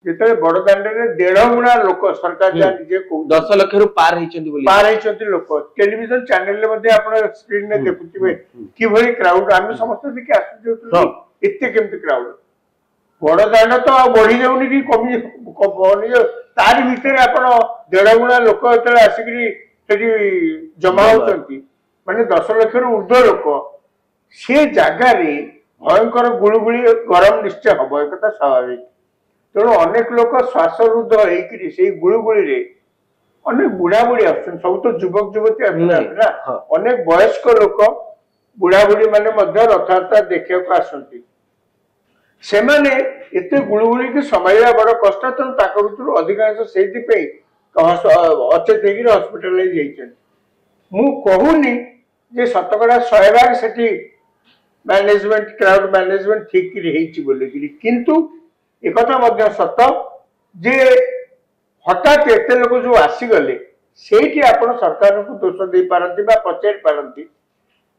जिते बड़दाण्ड रे 1.5 गुणा लोक सरकार जा निजे 10 लाख रु पार होइछन्ती लोक टेलीविजन चैनल ले मध्ये आपण स्क्रीन ने देखुथिबे कि भली क्राउड आमे समस्त देखि आसु एते केमती क्राउड बड़दाण्ड तो बढ़ी जाउनी कि कमी तार भितर आपण 1.5 गुणा लोक एते आसिकरी सेठी जमा होचन्ती माने 10 लाख रु ऊर्ध्व लोक से जगह रे भयंकर गुळुगुळी गरम निश्चय हबो एक कथा स्वाभाविक तेणु अनेक लोक श्वासरुद्ध होइकरी से गुळुगुळी रे अनेक बुढ़ा बुढ़ी आछन सब तो युवक युवती आछन अनेक वयस्क लोक बुढ़ा बुढ़ी माने मध्य रथयात्रा देखिया को आसंती से माने एते गुळुगुळी के समयला बड़ कष्ट तन ताक भितर अधिकांश सेति पे अचेत हेगिर हॉस्पिटलाइज जाइछन मु कहूनी जे शतकड़ा 100 भाग सेठी मैनेजमेंट क्राउड मैनेजमेंट ठीक रही बोली किंतु एक मध्य सत जे हठात एत लोक जो आसीगले से आपण सरकार को दोष दे पारती पचारि पारती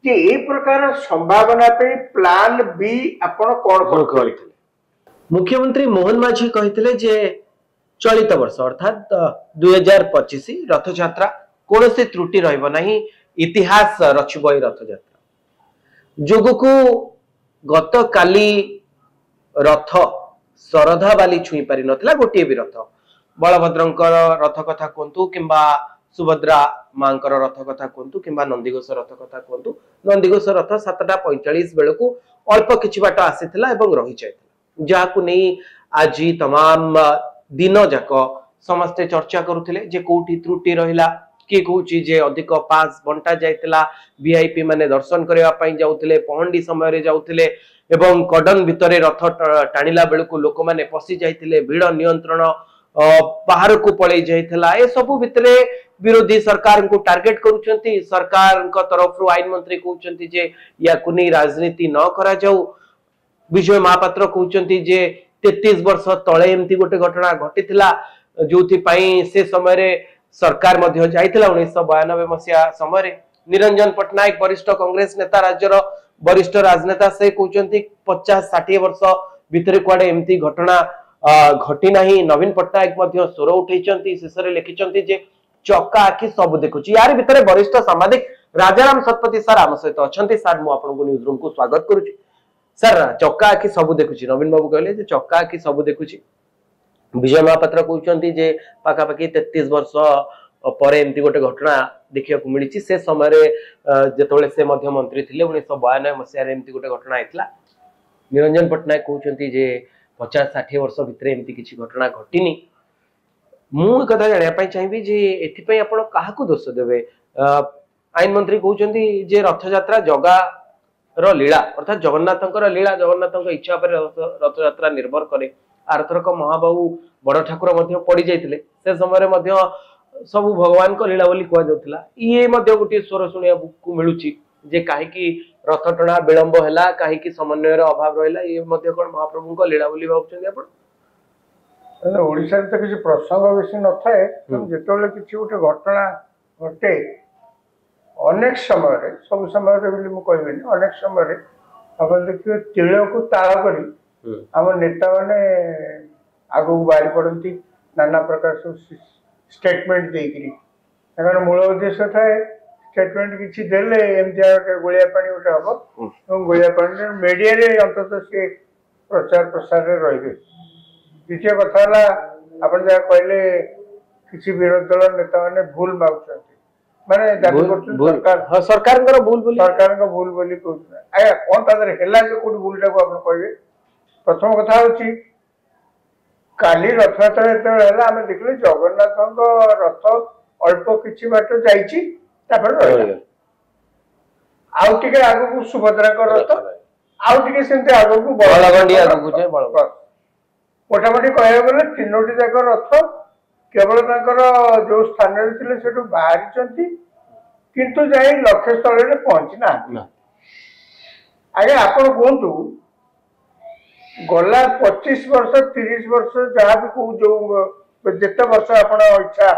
कि ए प्रकार संभावना पे प्लान बी आपण कौन करते मुख्यमंत्री मोहन माझी कहते जे चलित वर्ष अर्थात 2025 रथयात्रा कौन से त्रुटि रहिबो नाही इतिहास रचिबो रथयात्रा जोगुकू गत काली रथ शरधा बाली छुई पारि नथिला गोटे भी रथ बलभद्रंकर रथ कथा कहतु किंबा सुभद्रा मांकर रथ कथा कहतु किंबा नंदीघोष रथ कथा कहतु नंदीघोष रथ 7:45 बेलू अल्प किछि बाट आसीथिला एवं रही जायथिला जाहाकू नै आज तमाम दिन जाक समस्ते चर्चा करुथिले जे कोठी त्रुटि रहिला के कहूची जे अधिक पास बंटा जायतिला वीआईपी माने दर्शन करबा पई जाउथिले पहंडी समय रे जाउथिले एवं कडन भितरे रथ टाणिला बेलू लोक मैंने पशि जाइथिले भीड़ नियंत्रण बाहर को पड़े जाइथिला ए सबु भितरे विरोधी सरकार को टार्गेट करूछंती सरकार को तरफ रु आईन मंत्री कहउछंती जे या कुनी राजनीति न करा जाऊ विजय महापात्र कहउछंती जे 33 वर्ष तळे एमती गोटे घटना घटिथिला जोथि पई से समय रे सरकार मध्य जाइथिला 1992 मसिया समय रे निरंजन पटनायक वरिष्ठ कांग्रेस नेता राज्यर वरिष्ठ राजनेता से कहते 50-60 वर्ष भितर कुआडे एमती घटना घटी नाही नवीन पटनायक स्वर उठे शेष में लिखिं जे चक्का आखि सब देखुची यार भितर वरिष्ठ सांबादिक राजाराम शतपथी सर आम सहित अच्छा सर मुझे न्यूज रूम को स्वागत करुच्ची सर चक्का आखि सब देखुची नवीन बाबू कहले चक्का आखि सब देखुची विजय महापात्र कहते जे पाखापाखि 33 वर्ष पर एमती गोटे घटना देखा मिली से समय जिते से मंत्री थे 1992 मसीह एमती गोटे घटना होता निरंजन पटनायक कहते जे 50-60 वर्ष भितर एमती किसी घटना घटीनी मुझे जानापी चाहिए जे एथपाई आपण काहाकू दोष देवे आईन मंत्री कहते जे रथयात्रा जगा लीला अर्थात जगन्नाथ लीला जगन्नाथ इच्छा पर रथयात्रा निर्भर करे आरथरक महाबाबू बड़ ठाकुर पड़ जाते से समय सब भगवान को लीला बोली कहुला ये गोटे स्वर शुणा मिलूँ जे कहीं रथ टणा विलंब है कहीं समन्वय अभाव रहा ये कौन महाप्रभु को लीला बोली भावुं ओडिशा तो किसी प्रसंग बेसी न थाए जिते किसी गोटे घटना घटे अनेक समय सब समय कहबी अनेक समय आप देखिए तिल को ताल कर आम नेता मैंने आगू बाहरी पड़ती नाना प्रकार सब स्टेटमेंट देकर मूल उद्देश्य थाए स्टेटमेंट किसी देले एमती गोलिया पानी गोटे हम गोलिया पानी मीडिया रे अंततः से प्रचार प्रसार रे रही द्वितीय कथा आप कहले किसी विरोधी दल नेता मैंने भूल मागुं माने दाबी कर सरकार भूल बोली कहते आया कौन तादर है जो भूलटा को आप कहे प्रथम कथा हूँ काली रथयात्रा जो आम देखले जगन्नाथ रथ अल्प किसी बाट जाइए आगू सुभद्रा रथ आगे सेमती आगू मोटामोटी कह गले तीनोटी जाक रथ केवल जो स्थान थे बाहरी किंतु जाई लक्ष्य स्थल पहुंची ना आगे आप कहतु गला 25 वर्ष 30 वर्ष जहाँ भी कहू जो जिते वर्ष आप इच्छा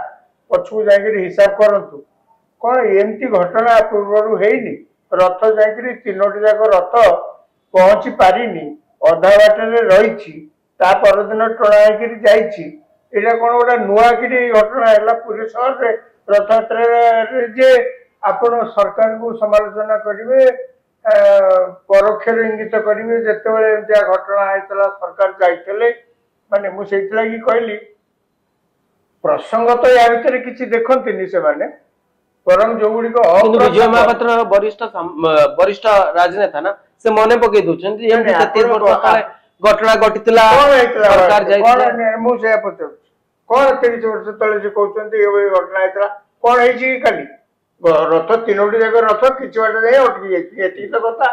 पछू जाकर हिसाब करतु कौन एमती घटना पूर्व है रथ जा तीनोटी जाक रथ पहुंची पारिनी अधा बाटर रही ତା ପରଦିନ ଟଣା ହେଇକିରି ଯାଇଛି। ଏଇଟା କଣ ଗୋଟେ ନୂଆକିରି ଘଟଣା ହେଲା ପୁରୀ ସହରରେ ରଥଯାତ୍ରାରେ ଯେ ଆପଣ ସରକାରଙ୍କୁ ସମାଲୋଚନା କରିବେ, ପରୋକ୍ଷରେ ଇଙ୍ଗିତ କରିବେ। ଯେତେବେଳେ ଏମିତିଆ ଘଟଣା ହେଇଥିଲା ସରକାର ଯାଇଥିଲେ, ମାନେ ମୁଁ ସେଇଥିଲାଗି କହିଲି ପ୍ରସଙ୍ଗ ତ ୟା ଭିତରେ କିଛି ଦେଖନ୍ତିନି ସେମାନେ, ବରଂ ଯୋଉଗୁଡିକ କିନ୍ତୁ ବିଜୟ ମହାପାତ୍ର ବରିଷ୍ଠ ରାଜନେତା ନା, ସେ ମନେ ପକେଇ ଦଉଛନ୍ତି ଯେମିତି 33 ବର୍ଷ ତଳେ ଘଟଣା ଘଟିଥିଲା, କଣ ହେଇଥିଲା ସରକାର କଣ ଯାଇଥିଲେ। ମୁଁ ସେଇଆ ପଚାରୁଛି, କଣ 30 ବର୍ଷ ତଳେ ସେ କହୁଛନ୍ତି ଏଭଳି ଘଟଣା ହେଇଥିଲା, କଣ ହେଇଛି କାଲି? ରଥ ତିନୋଟି ଯାକ ରଥ କିଛି ବାଟ ଯାଇ ଅଟକି ଯାଇଛି, ଏତିକି ତ କଥା।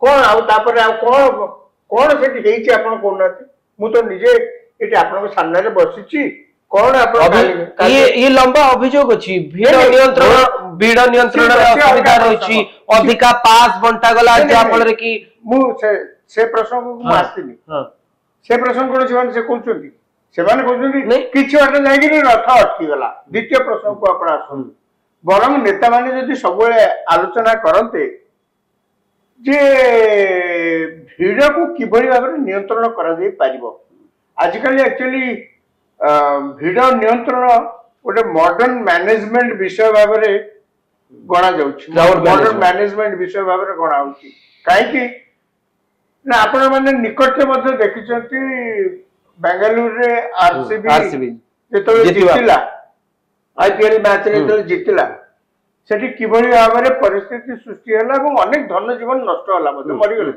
କଣ ଆଉ ତାପରେ ଆଉ କଣ କଣ ସେଠି ହେଇଛି ଆପଣ କହୁନାହାନ୍ତି? ମୁଁ ତ ନିଜେ ଏଠି ଆପଣଙ୍କ ସାମ୍ନାରେ ବସିଛି। କଣ ଆପଣ ଇଏ ଲମ୍ବା ଅଭିଯୋଗ ଅଛି, ଭିଡ ନିୟନ୍ତ୍ରଣରେ ଅସୁବିଧା ରହିଛି, ଅଧିକା ପାସ୍ ବଣ୍ଟା ଗଲା ଯାହା ଫଳରେ କି ମୁଁ ସେ ପ୍ରସଙ୍ଗକୁ ମୁଁ ଆସିନି। ସେ ପ୍ରସଙ୍ଗ କଣ ସେମାନେ ସେ କହୁଛନ୍ତି? ସେମାନେ କହୁଛନ୍ତି କିଛି ବାଟ ଯାଇକିରି ରଥ ଅଟକିଗଲା। ଦ୍ୱିତୀୟ ପ୍ରସଙ୍ଗକୁ ଆପଣ ଆସନ୍ତୁ। ବରଂ ନେତାମାନେ ଯଦି ସବୁବେଳେ ଆଲୋଚନା କରନ୍ତେ ଯେ ଭିଡକୁ କିଭଳି ଭାବରେ ନିୟନ୍ତ୍ରଣ କରାଯାଇ ପାରିବ। ଆଜିକାଲି ଆକ୍ଚୁଆଲି ଭିଡ ନିୟନ୍ତ୍ରଣ ଗୋଟେ ମଡର୍ନ ମ୍ୟାନେଜମେଣ୍ଟ ବିଷୟ ଭାବରେ ଗଣା ଯାଉଛି, ମଡର୍ନ ମ୍ୟାନେଜମେଣ୍ଟ ବିଷୟ ଭାବରେ ଗଣା ହଉଛି। କାହିଁକି ନା ଆପଣ ମାନେ ନିକଟରେ ମଧ୍ୟ ଦେଖିଛନ୍ତି ବାଙ୍ଗାଲୁରୁରେ ଆରସିବି ଯେତେବେଳେ ଜିତିଲା, ଆଇପିଏଲ ମ୍ୟାଚରେ ଯେତେବେଳେ ଜିତିଲା, ସେଠି କିଭଳି ଭାବରେ ପରିସ୍ଥିତି ସୃଷ୍ଟି ହେଲା ଏବଂ ଅନେକ ଧନ ଜୀବନ ନଷ୍ଟ ହେଲା, ମଧ୍ୟ ମରିଗଲେ।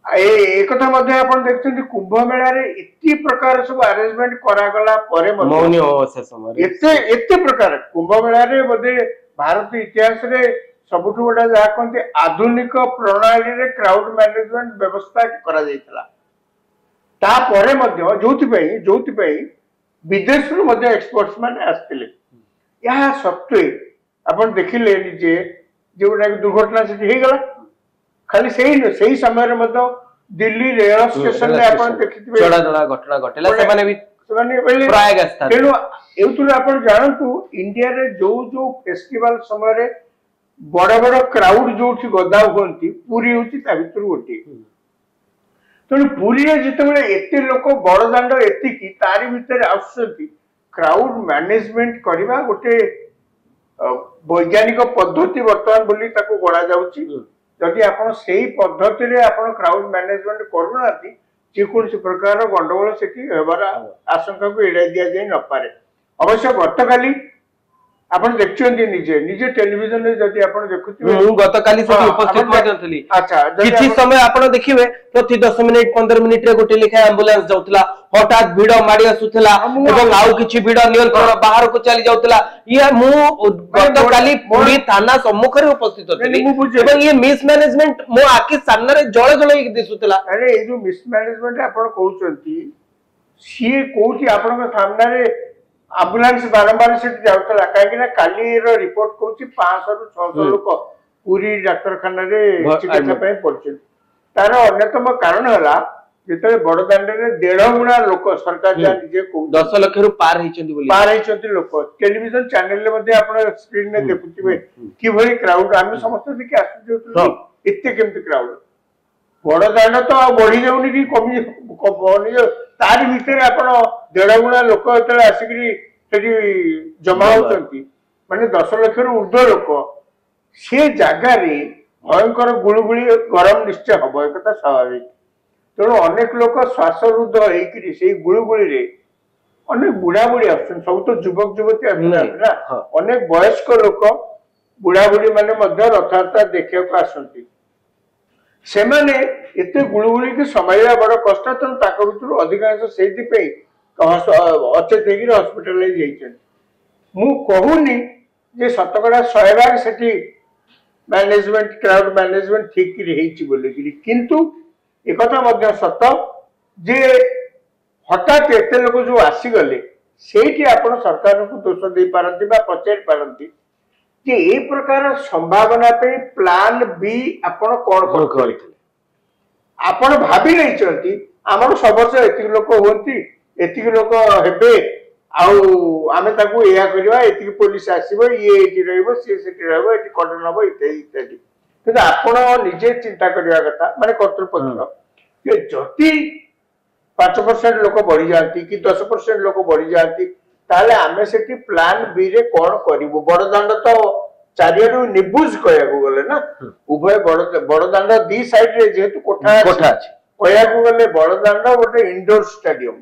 ଏ କଥା ମଧ୍ୟ ଆପଣ ଦେଖୁଛନ୍ତି କୁମ୍ଭ ମେଳାରେ ଏତେ ପ୍ରକାର ସବୁ ଆରେଞ୍ଜମେଣ୍ଟ କରାଗଲା ପରେ ମଧ୍ୟ ଏତେ ପ୍ରକାର କୁମ୍ଭ ମେଳାରେ ବୋଧେ ଭାରତ ଇତିହାସରେ ସବୁଠୁ ଗୋଟେ ଯାହା କହନ୍ତି ଆଧୁନିକ ପ୍ରଣାଳୀରେ କ୍ରାଉଡ ମ୍ୟାନେଜମେଣ୍ଟ ବ୍ୟବସ୍ଥା କରାଯାଇଥିଲା। ତାପରେ ମଧ୍ୟ ଯୋଉଥିପାଇଁ ବିଦେଶରୁ ମଧ୍ୟ ଏକ୍ସପର୍ଟ ମାନେ ଆସିଥିଲେ। ଏହା ସତ୍ତ୍ୱେ ଆପଣ ଦେଖିଲେ ନିଜେ ଯୋଉଟା ଦୁର୍ଘଟଣା ସେଠି ହେଇଗଲା। ଖାଲି ସେଇ ସମୟରେ ମଧ୍ୟ ଦିଲ୍ଲୀ ରେଳ ଷ୍ଟେସନରେ ଆପଣ ଦେଖିଥିବେ ଘଟଣା ଘଟିଲା, ତେଣୁ ଏଉଥିରୁ ଆପଣ ଜାଣନ୍ତୁ ଇଣ୍ଡିଆରେ ଯୋଉ ଫେଷ୍ଟିଭାଲ ସମୟରେ ବଡ ବଡ କ୍ରାଉଡ ଯୋଉଠି ଗଦା ହୁଅନ୍ତି, ପୁରୀ ହଉଛି ତା ଭିତରୁ ଗୋଟିଏ। ତେଣୁ ପୁରୀରେ ଯେତେବେଳେ ଏତେ ଲୋକ ବଡ ଦାଣ୍ଡ ଏତିକି ତାରି ଭିତରେ ଆସୁଛନ୍ତି, କ୍ରାଉଡ ମ୍ୟାନେଜମେଣ୍ଟ କରିବା ଗୋଟେ ବୈଜ୍ଞାନିକ ପଦ୍ଧତି ବର୍ତ୍ତମାନ ବୋଲି ତାକୁ ଗଣା ଯାଉଛି। ଯଦି ଆପଣ ସେଇ ପଦ୍ଧତିରେ ଆପଣ କ୍ରାଉଡ ମ୍ୟାନେଜମେଣ୍ଟ କରୁନାହାନ୍ତି, ଯେକୌଣସି ପ୍ରକାର ଗଣ୍ଡଗୋଳ ସେଠି ହେବାର ଆଶଙ୍କାକୁ ଏଡାଇ ଦିଆଯାଇ ନପାରେ। ଅବଶ୍ୟ ଗତକାଲି ଆପଣ ଦେଖିଛନ୍ତି ନିଜେ ଟେଲିଭିଜନରେ ଯଦି ଆପଣ ଦେଖୁଥିବେ, ମୁଁ ଗତକାଲି ସେଠି ଉପସ୍ଥିତ ମଧ୍ୟ ଥିଲି। କିଛି ସମୟ ଆପଣ ଦେଖିବେ ପ୍ରତି 10 ମିନିଟ 15 ମିନିଟରେ ଗୋଟେ ଲେଖାଏଁ ଆମ୍ବୁଲାନ୍ସ ଯାଉଥିଲା, ହଠାତ୍ ଭିଡ ମାଡି ଆସୁଥିଲା ଏବଂ ଆଉ କିଛି ଭିଡ ନିୟନ୍ତ୍ରଣ ବାହାରକୁ ଚାଲି ଯାଉଥିଲା। ମୁଁ ଗତକାଲି ପୁରୀ ଥାନା ସମ୍ମୁଖରେ ଉପସ୍ଥିତ ଥିଲି ଏବଂ ଇଏ ମିସମ୍ୟାନେଜମେଣ୍ଟ ମୋ ଆଖି ସାମ୍ନାରେ ଜଳ ହେଇକି ଦିଶୁଥିଲା। ଆରେ ଏଇ ଯୋଉ ମିସମ୍ୟାନେଜମେଣ୍ଟ ଆପଣ କହୁଛନ୍ତି, ସିଏ କୋଉଠି ଆପଣଙ୍କ ସାମ୍ନାରେ ଆମ୍ବୁଲାନ୍ସ ବାରମ୍ବାର ସେଠି ଯାଉଥିଲା? କାହିଁକି ନା କାଲିର ରିପୋର୍ଟ କହୁଛି 500ରୁ 600 ଲୋକ ପୁରୀ ଡାକ୍ତରଖାନାରେ ଚିକିତ୍ସା ପାଇଁ ପଡିଛନ୍ତି। ତାର ଅନ୍ୟତମ କାରଣ ହେଲା ଯେତେବେଳେ ବଡଦାଣ୍ଡରେ 1.5 ଗୁଣା ଲୋକ, ସରକାର ଯାହା ନିଜେ 10 ଲକ୍ଷରୁ ପାର ହେଇଛନ୍ତି ଲୋକ। ଟେଲିଭିଜନ ଚ୍ୟାନେଲରେ ମଧ୍ୟ ଆପଣ ସ୍କ୍ରିନରେ ଦେଖୁଥିବେ କିଭଳି କ୍ରାଉଡ। ଆମେ ସମସ୍ତେ ଦେଖି ଆଶ୍ଚର୍ଯ୍ୟ ହଉଥିଲୁ ଏତେ କେମିତି କ୍ରାଉଡ। ବଡଦାଣ୍ଡ ତ ଆଉ ବଢି ଯାଉନି କି କମି ତାରି ଭିତରେ ଆପଣ 1.5 ଗୁଣା ଲୋକ ଯେତେବେଳେ ଆସିକିରି ସେଠି ଜମା ହଉଛନ୍ତି, ମାନେ 10 ଲକ୍ଷରୁ ଉର୍ଦ୍ଧ୍ୱ ଲୋକ, ସେ ଜାଗାରେ ଭୟଙ୍କର ଗୁଳୁଗୁଳି ଗରମ ନିଶ୍ଚୟ ହବ, ଏକଥା ସ୍ୱାଭାବିକ। ତେଣୁ ଅନେକ ଲୋକ ଶ୍ୱାସରୁଦ୍ଧ ହେଇକିରି ସେଇ ଗୁଳୁଗୁଳିରେ, ଅନେକ ବୁଢା ବୁଢୀ ଆସୁଛନ୍ତି, ସବୁ ତ ଯୁବକ ଯୁବତୀ ଆସୁନାହାନ୍ତି ନା, ଅନେକ ବୟସ୍କ ଲୋକ ବୁଢା ବୁଢୀ ମାନେ ମଧ୍ୟ ରଥଯାତ୍ରା ଦେଖିବାକୁ ଆସନ୍ତି। ସେମାନେ ଏତେ ଗୁଳୁଗୁଳିକି ସମ୍ଭାଳିବା ବଡ କଷ୍ଟ। ତେଣୁ ତାଙ୍କ ଭିତରୁ ଅଧିକାଂଶ ସେଇଥିପାଇଁ ଅଚେତ ହେଇକିରି ହସ୍ପିଟାଲାଇଜ ହେଇଛନ୍ତି। ମୁଁ କହୁନି ଯେ ଶତକଡ଼ା 100% ସେଠି ମ୍ୟାନେଜମେଣ୍ଟ, କ୍ରାଉଡ ମ୍ୟାନେଜମେଣ୍ଟ ଠିକ ହେଇଛି ବୋଲିକିରି, କିନ୍ତୁ ଏକଥା ମଧ୍ୟ ସତ ଯେ ହଠାତ୍ ଏତେ ଲୋକ ଯୋଉ ଆସିଗଲେ, ସେଇଠି ଆପଣ ସରକାରଙ୍କୁ ଦୋଷ ଦେଇପାରନ୍ତି ବା ପଚାରି ପାରନ୍ତି ଯେ ଏଇ ପ୍ରକାର ସମ୍ଭାବନା ପାଇଁ ପ୍ଲାନ ବି ଆପଣ କଣ କରିଥିଲେ? ଆପଣ ଭାବି ନେଇଛନ୍ତି ଆମର ସବୁ ବର୍ଷ ଏତିକି ଲୋକ ହୁଅନ୍ତି, ଏତିକି ଲୋକ ହେବେ, ଆଉ ଆମେ ତାକୁ ଏଇଆ କରିବା, ଏତିକି ପୋଲିସ ଆସିବ, ଇଏ ଏଇଠି ରହିବ, ସିଏ ସେଠି ରହିବ, ଏଠି କର୍ଡନ ହବ, ଇତ୍ୟାଦି ଇତ୍ୟାଦି। କିନ୍ତୁ ଆପଣ ନିଜେ ଚିନ୍ତା କରିବା କଥା, ମାନେ କର୍ତ୍ତୃପକ୍ଷ, ଯେ ଯଦି 5% लोक बढ़ी जाती कि 10% लोक बढ़ी जाती ताले आमे सेठी प्लान बी रे कोन करिवो बड़दांड तो चारियाडू निबुज कहया को गले ना उभय बड़दांड दी साइड रे जेतु कोठा कोठा अछि कहया को गले बड़दांड गोटे इंडोर स्टेडियम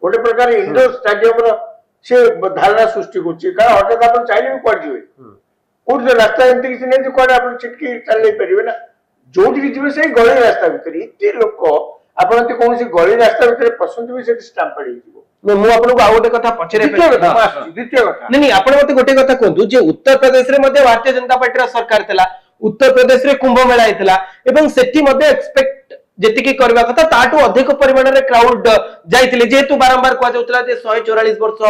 गोटे प्रकार इंडोर स्टेडियम रो से धारणा सृष्टि करछि का हठात आपण चाइले भी पड़ जिवे कोड रास्ता एंती किसी नहीं कोड आपण छिटकी चले परिबे ना जोठी की जिवे से गली रास्ता भीतर इते लोक आपण ते कोनसी गली रास्ता भीतर पसंद भी से स्टैम्प पड़ी जिवो ମୁଁ ଆପଣଙ୍କୁ ଆଉ ଗୋଟେ କଥା ପଚାରେ द्वितीय कथा नहीं ଆପଣ ମତେ ଗୋଟେ କଥା କୁହନ୍ତୁ ଯେ ଉତ୍ତର ପ୍ରଦେଶରେ ମଧ୍ୟ ଭାରତୀୟ ଜନତା ପାର୍ଟିର ସରକାର ଥିଲା ଉତ୍ତର ପ୍ରଦେଶରେ କୁମ୍ଭ ମେଳା ହେଇଥିଲା ଏବଂ ସେଠି ମଧ୍ୟ ଏକ୍ସପେକ୍ଟ ଯେତିକି କରିବା କଥା ତାଠୁ ଅଧିକ ପରିମାଣରେ କ୍ରାଉଡ ଯାଇଥିଲେ ଯେହେତୁ ବାରମ୍ବାର କୁହାଯାଉଥିଲା ଯେ 144 ବର୍ଷ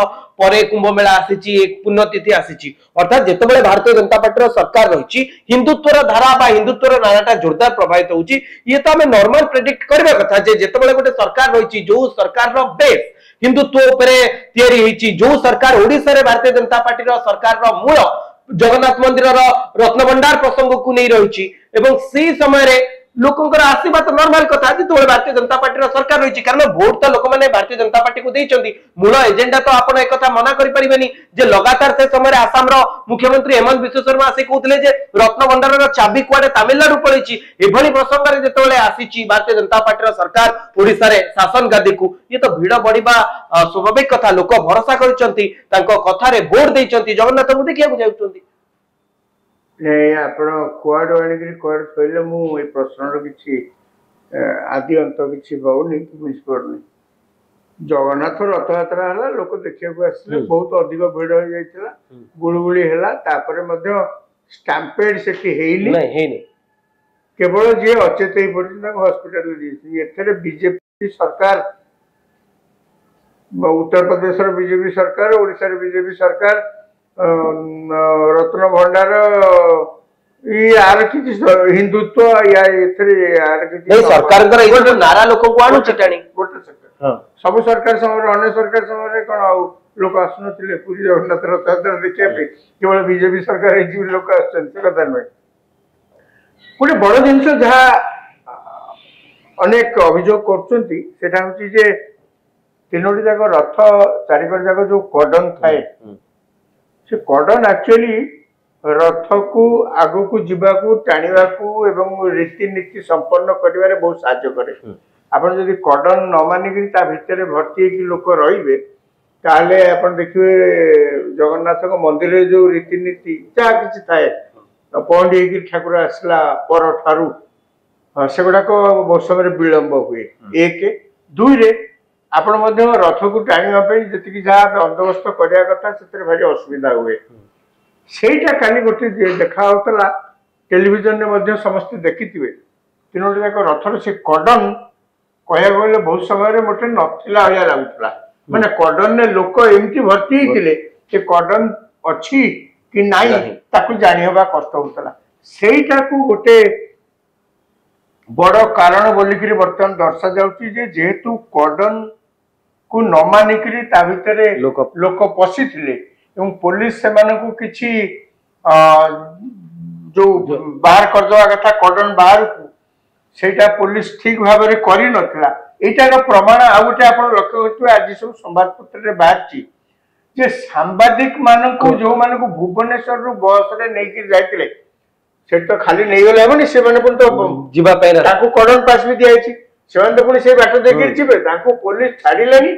ପରେ କୁମ୍ଭ ମେଳା ଆସିଛି ପୁଣ୍ୟତିଥି ଆସିଛି ଅର୍ଥାତ୍ ଯେତେବେଳେ ଭାରତୀୟ ଜନତା ପାର୍ଟିର ସରକାର ରହିଛି ହିନ୍ଦୁତ୍ୱର ଧାରା ବା ହିନ୍ଦୁତ୍ୱର ନାରାଟା ଜୋରଦାର ପ୍ରଭାବିତ ହେଉଛି ଇଏ ତ ଆମେ ନର୍ମାଲ ପ୍ରେଡିକ୍ଟ କରିବା କଥା ଯେ ଯେତେବେଳେ ଗୋଟେ ସରକାର ରହିଛି ଯୋଉ ସରକାରର ବେସ୍ हिंदुत्व उपरे तैयारी होईची जो सरकार ओडिसा रे भारतीय जनता पार्टी रो सरकार रो मूल जगन्नाथ मंदिर रो रत्नभंडार प्रसंग को नहीं रहिची एवं सी समय रे लोकंकर आसीबा तो नॉर्मल कथा जे तो भारतीय जनता पार्टी रो सरकार रहिची कारण वोट तो लोक माने भारतीय जनता पार्टी को देइचंदी मूल एजेंडा तो आपण एक कथा मना करि परिबेनी जे लगातार से समय रे आसाम रो मुख्यमंत्री हेमंत बिश्व शर्मा से कहउतले जे रत्नभंडार रो चाबी कुआडे तमिलनाडु पळैची एभली प्रसंग रे जेतोले आसीची भारतीय जनता पार्टी रो सरकार ओडिसा रे शासन गादी को ये तो भीड़ बढ़िबा स्वाभाविक कथा लोक भरोसा करचंती तांको कथा रे वोट देइचंती जगन्नाथ को देखिया बुझाउचंती नहीं आपण कुआड वाणी कुआड कहले मु ए प्रश्न रो किछि आदि अंत किछि बहुनी बुझ पड़नी जगन्नाथ रथ यात्रा हला लोक देखिया को आसले बहुत अधिक भीड़ हो जाइतिला गुळगुळी हला तापरे मध्ये स्टैम्पेड सेठी हेइनी नहीं हेइनी केवल जे अचेत हे पड़ि ना हॉस्पिटल दिछि एथरे बीजेपी सरकार उत्तर प्रदेश रो बीजेपी सरकार ओडिसा रो बीजेपी सरकार रत्न भंडार यार किछि हिंदुत्व या एथरे यार किछि नहीं सरकार कर एगो नारा लोक को आनु चिटाणी गोटे सरकार हां सब सरकार समय अन्य सरकार समय कोन आ लोक आसनथिले पुरी जगन्नाथ रथ यात्रा देखिया पे केवल बीजेपी सरकार हे जी लोक आछन से कथा नै गोटे बड़ जिनस जहा अनेक अभियोग करछंती सेटा होची जे तीनोटी जाक रथ चारिकर जाक जो कॉर्डन थाए से कॉर्डन एक्चुअली रथ को आगु को जीवा को टाणीवा को एवं रीतिनीति संपन्न करिवारे बहुत सहायता करे आपण जदि कॉर्डन न मानि कि ता भितरे भर्ती कि लोक रहिबे ताले आपण देखिबे जगन्नाथ को मंदिर रे जो रीतिनीति जा किछि थाए पौंडी कि ठाकुर आसला पर ठारू सेगुडा को बहुत समय विलंब हुए एक दुई रे आपण मध्ये रथ को टाणीवा पे जति जा बंदोबस्त करिया कथा सेतरे भारी असुविधा हुए सेटा काली गोटे देखा होतला टेलीविजन ने मध्ये समस्त देखिथिबे तीनोटी जाक रथर से कॉर्डन कहया गले बहुत समय रे मोटे नथिला होया लागुतला माने कॉर्डन ने लोक एमती भर्ती हितिले से कॉर्डन अछि कि नाही ताकू जानि होबा कष्ट होतला सेटा को गोटे बड़ कारण बोलिकरी वर्तमान दर्शा जाउची जे जेहेतु कॉर्डन को न मानिकरी ता भितरे लोक पसिथिले एवं पुलिस से मानकु किछि जो बाहर कर दवा कथा कॉर्डन बाहर को सेटा पुलिस ठीक भाव रे करि नथला एटा प्रमाण आ गोटे आपण लक्ष्य करथुवा आज सब संवाद पत्र रे बाहरची जे सांबादिक मानकु जो मानकु भुवनेश्वर रु बस रे नै कि जाइतिले से तो खाली नहीं गले हबनी से माने पण तो जीवा पे ताकू कॉर्डन पास भी दिया छी सेवन तो पुणी से बाट देखि छिबे ताकू पुलिस छाडिलेनी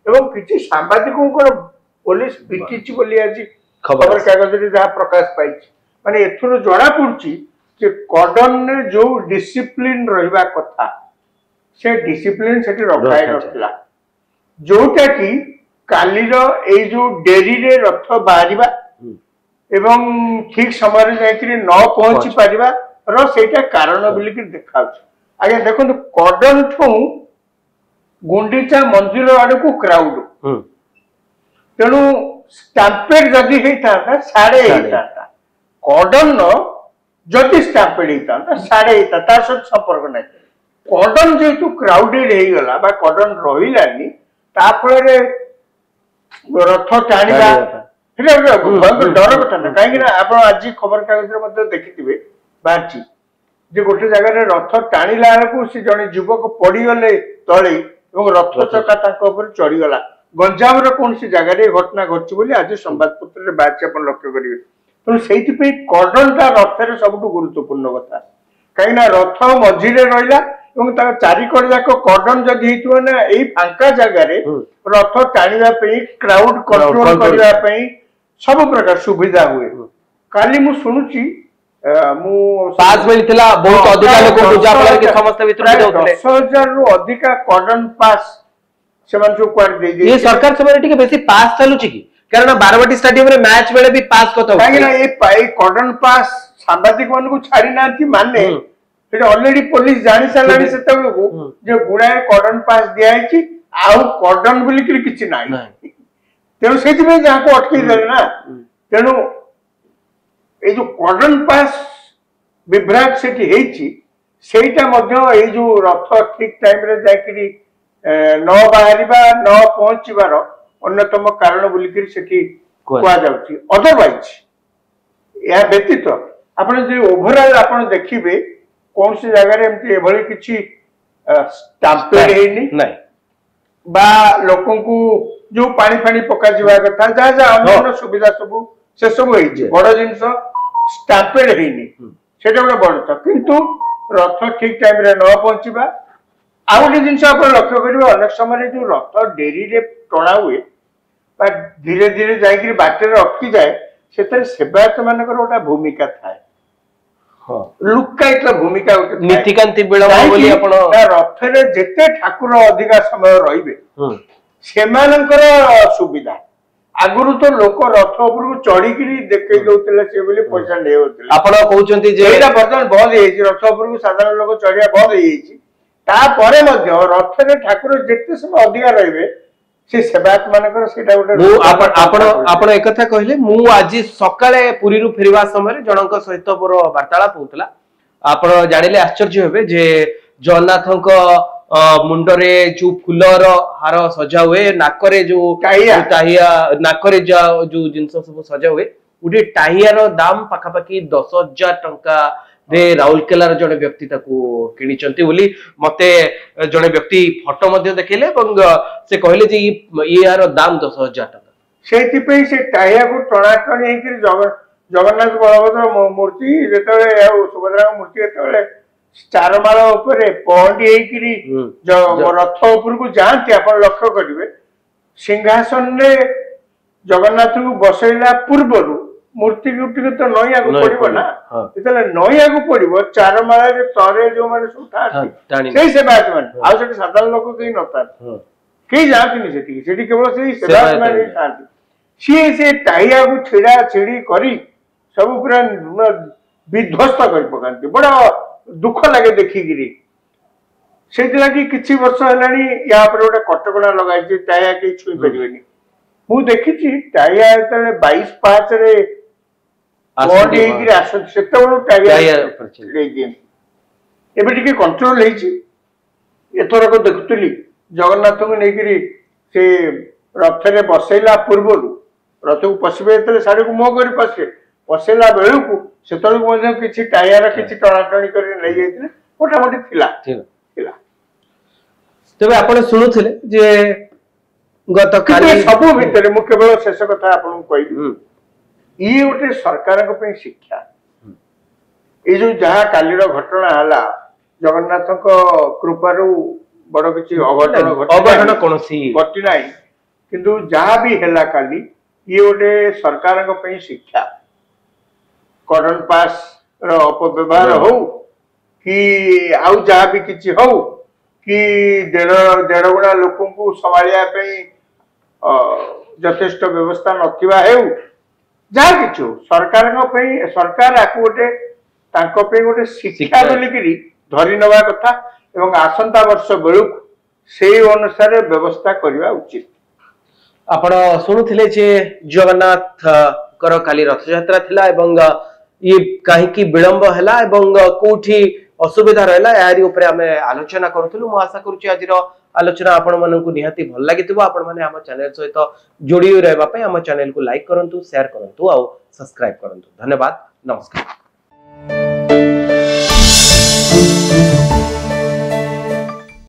एवं किछि सांबादिकों को पुलिस पिटिछि बोली आछि खबर कागज रे जा प्रकाश पाई माने एथुरु जणा पड़छि जे कॉर्डन ने जो डिसिप्लिन रहिबा कथा से डिसिप्लिन सेठी रखाय नथला जोटा कि कालीरो ए जो डेरी रे रथ बाहरिबा एवं ठीक समय रे जाइकरी न पहुंची परिबा रो सेटा कारण बोली कि देखाउ आगे देखो कॉर्डन ठू गुंडीचा मंदिर आड़ को क्राउड तेणु स्टैम्पेड जदि हेता साढ़े हेता कॉर्डन जदि स्टैम्पेड हेता साढ़े हेता तार सब संपर्क नै कॉर्डन जेतु क्राउडेड हे गला बा कॉर्डन रहिलानी ता फळे रथ टाणीबा डर कथा ना कहीं आप आज खबर कागज देखिथे बाहर जे गोटे जगह रथ टाणिला बेलू से जड़े युवक पड़गले तले रथ चका चढ़ीगला गंजाम कौन सी जगह घटना घटी बोली आज संवादपत्र बाहर आप लक्ष्य करेंगे तेणु से कर्डन टा रथर सब गुरुत्वपूर्ण कथा कहीं रथ मझीरे रहा चारिकड़ जाक कर्डन जदि ना यही फांका जगार रथ टाणी क्राउड कंट्रोल करने सब प्रकार सुविधा हुए काली मु शुणुची पास मिलथिला बहुत अधिक लोक पूजा फल के समस्त भीतर दउतले 10,000 रु अधिक कर्डन पास सेमान जो क्वार दे दे ये सरकार समय टिके बेसी पास चलुची की कारण बारवाटी स्टेडियम रे मैच बेले भी पास कथा काहे ना ये कर्डन पास सांबादिक मान को छाड़ी नांती माने एटा ऑलरेडी पुलिस जानि सालानी सेते को जे गुडाए कर्डन पास दिया है आउ कर्डन बोली कि किछि नाही तेणु सेति में जहाँ को अटकी देले ना तेणु ये जो कर्डन पास विभ्राट सेठी हेची सेटा मध्य ये जो रथ ठीक टाइम रे जाकरी न बाहरिबा न पहुंचीबार अन्यतम कारण बोलिकरी सेठी कुआ जाउची अदरवाइज या व्यतीत आपण जे ओवरऑल आपण देखिबे कौन सी जगह एमती एभली किछि स्टैम्पेड हेनी नहीं बा लोकन को जो पानी पानी पका जिवा कथा जा जा अन्य सुविधा सब से सब हेछि बड़ जिंस स्टैम्पेड हेनी सेटा बड़ बड़ किंतु रथ ठीक टाइम रे न पहुंचीबा आ गोटे जिनस आप लक्ष्य करेंगे अनेक समय जो रथ डेरी रे टणा हुए धीरे धीरे जाकर बाटर अटकी जाए से सेवायत मान गोटे भूमिका थाए लुकायित भूमिका नीतिकांति विलंब बोली आपण रथरे जेते ठाकुर अधिका समय रहिबे सेमानकर सुविधा आगुरु तो लोक रथ ऊपर चढ़ी देखई दउतले से बोली पैसा ले होतले आपण कहउचंती जे एटा बर्तमान बंद हेछि रथ ऊपर साधारण लोक चढ़िया बंद हेछि तापरे मध्य रथरे ठाकुर जेते समय अधिका रहिबे से सेवायत मानकर सेटा गोटे आपण एक कथा कहले मु आज सकाळे पुरी रु फेरिबा समय जनक सहित मोर वार्तालाप होतला आपण जानिले आश्चर्य हेबे जे जगन्नाथक मुंडरे जो फुलर हार सजा हुए नाकरे जो टाहिया नाकरे जो जिनस सब सजा हुए उडे टाहियार दाम पाखापाखि 10,000 टंका रे राउरकेलार जड़े व्यक्ति किनिचंती बोली मते जड़े व्यक्ति फोटो मध्य देखले से कहले जे यार दाम 10,000 टंका सेति से टाहिया को टणाटणी हेकि जगन्नाथ बलभद्र मूर्ति जेतले सुभद्रा मूर्ति जेतले चारमाल ऊपर पहंडी हेकि रथ ऊपर को जाती आप लक्ष्य करेंगे सिंहासन रे जगन्नाथ को बसैला पूर्व मूर्ति गुटी तो नईया को पड़िबो ना इतले नईया को पड़िबो चार माला रे तरे जो माने सुठा सेही सेवायत माने आ सेठी साधारण लोक केही नता केही जातिनी सेठी केवल सेही सेवायत माने थांती से टाइया को छिड़ा छिड़ी करी सब पूरा विध्वस्त कर पकांती बड़ा दुख लगे देखिगिरी सेठी लागि किछि वर्ष हलानी या पर गोटे कटकणा लगाई जे टाइया के छुई परिबेनी मु देखिछि टाइया एतले 22/5 रे बॉडी गिर आसन सेतबो टाइया एबे टिके कंट्रोल हेछि एथरा को देखुतली जगन्नाथ को नेगिरी से रथ रे बसैला पूर्व रथ को पसबे एतले साड़ी को मो करी पसेला बेलु को सेतल को मधे किछि टाइया रे किछि टणाटणी करी नै जाइतले मोटामोटी थिला तबे आपण सुनुथिले जे गत काली सब भितर मु केवल शेष कथा आपन कहबी ये गोटे सरकार को शिक्षा ये जो जहाँ कालीर घटना हला जगन्नाथ कृपारू बड़ किसी अघटन कौन घटी ना किंतु जहाँ भी है काली ये गोटे सरकार को शिक्षा कर्डन पास अपव्यवहार हो कि आउ जहाँ भी किसी हो कि देढ़ गुणा लोक को संभालिया यथेष्ट व्यवस्था नथिबा हेउ जहाँ किछु सरकार आपको गोटे शिक्षा बोलिकी धरी नवा कथा एवं आसंता वर्ष बेलू से अनुसार व्यवस्था करवा उचित आपण शुणुथिले जे जगन्नाथ कर काली रथ यात्रा थिला एवं ये कहीं विलंब हैला एवं कोठी असुविधा रहला यारी ऊपर हमें आलोचना करूथलु मु आशा करूची आजिर आलोचना आपण माननकु निहाती भल लागितबो आपण माने हम चैनल सहित जोड़ी रहबा पय हम चैनल को लाइक करंतु शेयर करंतु आ सब्सक्राइब करंतु धन्यवाद नमस्कार।